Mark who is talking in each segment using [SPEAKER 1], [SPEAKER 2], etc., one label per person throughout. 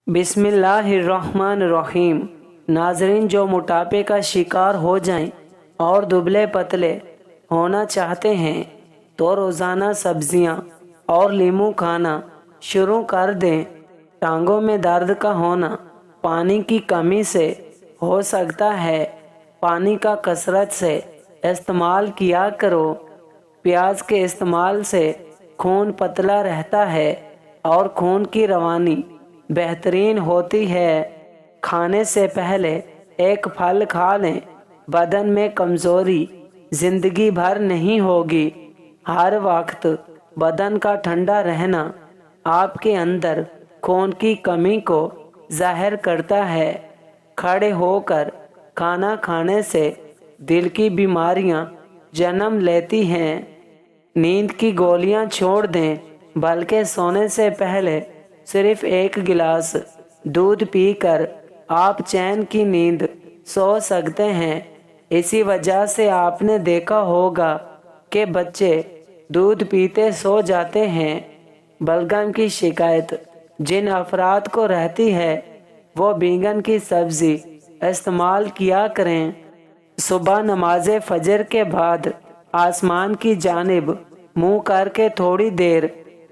[SPEAKER 1] بسم اللہ الرحمن الرحیم۔ ناظرین، جو موٹاپے کا شکار ہو جائیں اور دبلے پتلے ہونا چاہتے ہیں تو روزانہ سبزیاں اور لیموں کھانا شروع کر دیں۔ ٹانگوں میں درد کا ہونا پانی کی کمی سے ہو سکتا ہے۔ پانی کا کثرت سے استعمال کیا کرو۔ پیاز کے استعمال سے خون پتلا رہتا ہے اور خون کی روانی بہترین ہوتی ہے۔ کھانے سے پہلے ایک پھل کھا لیں۔ بدن میں کمزوری زندگی بھر نہیں ہوگی۔ ہر وقت بدن کا ٹھنڈا رہنا آپ کے اندر خون کی کمی کو ظاہر کرتا ہے۔ کھڑے ہو کر کھانا کھانے سے دل کی بیماریاں جنم لیتی ہیں۔ نیند کی گولیاں چھوڑ دیں، بلکہ سونے سے پہلے صرف ایک گلاس دودھ پی کر آپ چین کی نیند سو سکتے ہیں۔ اسی وجہ سے آپ نے دیکھا ہوگا کہ بچے دودھ پیتے سو جاتے ہیں۔ بلغم کی شکایت جن افراد کو رہتی ہے وہ بیگن کی سبزی استعمال کیا کریں۔ صبح نماز فجر کے بعد آسمان کی جانب منہ کر کے تھوڑی دیر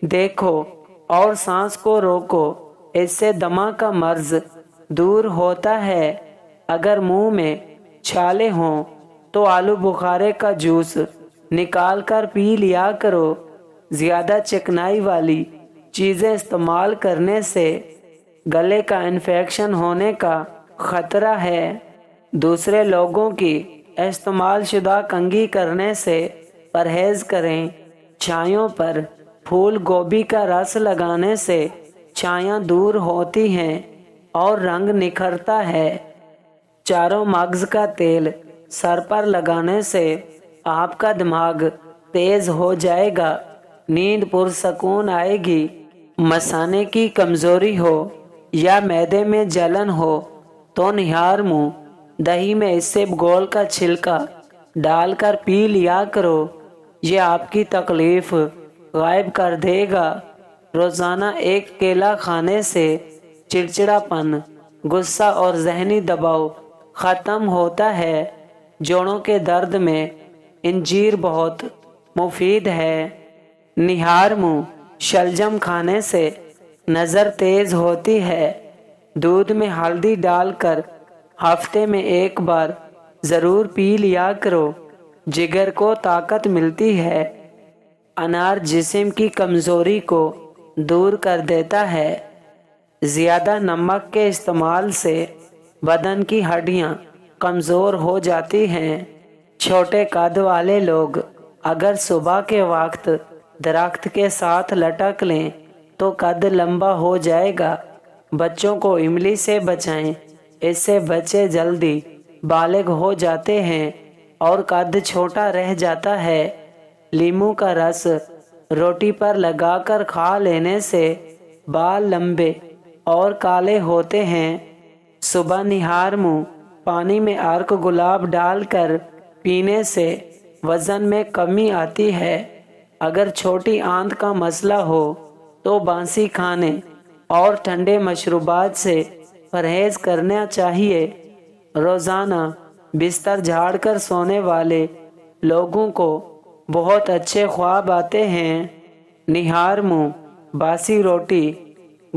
[SPEAKER 1] دیکھو اور سانس کو روکو۔ اس سے دمہ کا مرض دور ہوتا ہے۔ اگر منہ میں چھالے ہوں تو آلو بخارے کا جوس نکال کر پی لیا کرو۔ زیادہ چکنائی والی چیزیں استعمال کرنے سے گلے کا انفیکشن ہونے کا خطرہ ہے۔ دوسرے لوگوں کی استعمال شدہ کنگھی کرنے سے پرہیز کریں۔ چھایوں پر پھول گوبھی کا رس لگانے سے چھایاں دور ہوتی ہیں اور رنگ نکھرتا ہے۔ چاروں مغز کا تیل سر پر لگانے سے آپ کا دماغ تیز ہو جائے گا، نیند پرسکون آئے گی۔ مثانے کی کمزوری ہو یا معدے میں جلن ہو تو نہار منہ دہی میں اسبگول کا چھلکا ڈال کر پی لیا کرو۔ یہ آپ کی تکلیف غائب کر دے گا۔ روزانہ ایک کیلا کھانے سے چڑچڑاپن، غصہ اور ذہنی دباؤ ختم ہوتا ہے۔ جوڑوں کے درد میں انجیر بہت مفید ہے۔ نہار منہ شلجم کھانے سے نظر تیز ہوتی ہے۔ دودھ میں ہلدی ڈال کر ہفتے میں ایک بار ضرور پی لیا کرو، جگر کو طاقت ملتی ہے۔ انار جسم کی کمزوری کو دور کر دیتا ہے۔ زیادہ نمک کے استعمال سے بدن کی ہڈیاں کمزور ہو جاتی ہیں۔ چھوٹے قد والے لوگ اگر صبح کے وقت درخت کے ساتھ لٹک لیں تو قد لمبا ہو جائے گا۔ بچوں کو املی سے بچائیں، اس سے بچے جلدی بالغ ہو جاتے ہیں اور قد چھوٹا رہ جاتا ہے۔ لیموں کا رس روٹی پر لگا کر کھا لینے سے بال لمبے اور کالے ہوتے ہیں۔ صبح نہار منہ پانی میں ارک گلاب ڈال کر پینے سے وزن میں کمی آتی ہے۔ اگر چھوٹی آنت کا مسئلہ ہو تو باسی کھانے اور ٹھنڈے مشروبات سے پرہیز کرنا چاہیے۔ روزانہ بستر جھاڑ کر سونے والے لوگوں کو بہت اچھے خواب آتے ہیں۔ نہار منہ باسی روٹی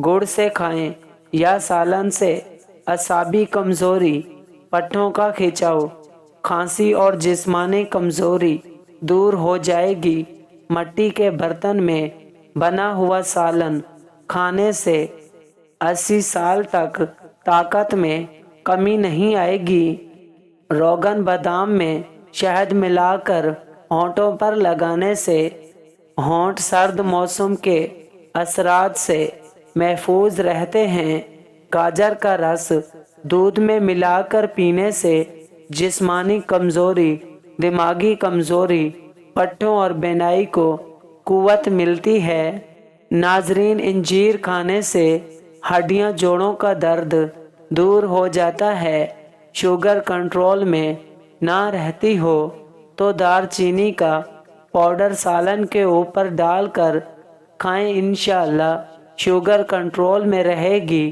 [SPEAKER 1] گڑ سے کھائیں یا سالن سے اعصابی کمزوری، پٹھوں کا کھچاؤ، کھانسی اور جسمانی کمزوری دور ہو جائے گی۔ مٹی کے برتن میں بنا ہوا سالن کھانے سے 80 سال تک طاقت میں کمی نہیں آئے گی۔ روغن بادام میں شہد ملا کر ہونٹوں پر لگانے سے ہونٹ سرد موسم کے اثرات سے محفوظ رہتے ہیں۔ گاجر کا رس دودھ میں ملا کر پینے سے جسمانی کمزوری، دماغی کمزوری، پٹھوں اور بینائی کو قوت ملتی ہے۔ ناظرین، انجیر کھانے سے ہڈیاں، جوڑوں کا درد دور ہو جاتا ہے۔ شوگر کنٹرول میں نہ رہتی ہو تو دار چینی کا پاؤڈر سالن کے اوپر ڈال کر کھائیں، انشاءاللہ شوگر کنٹرول میں رہے گی۔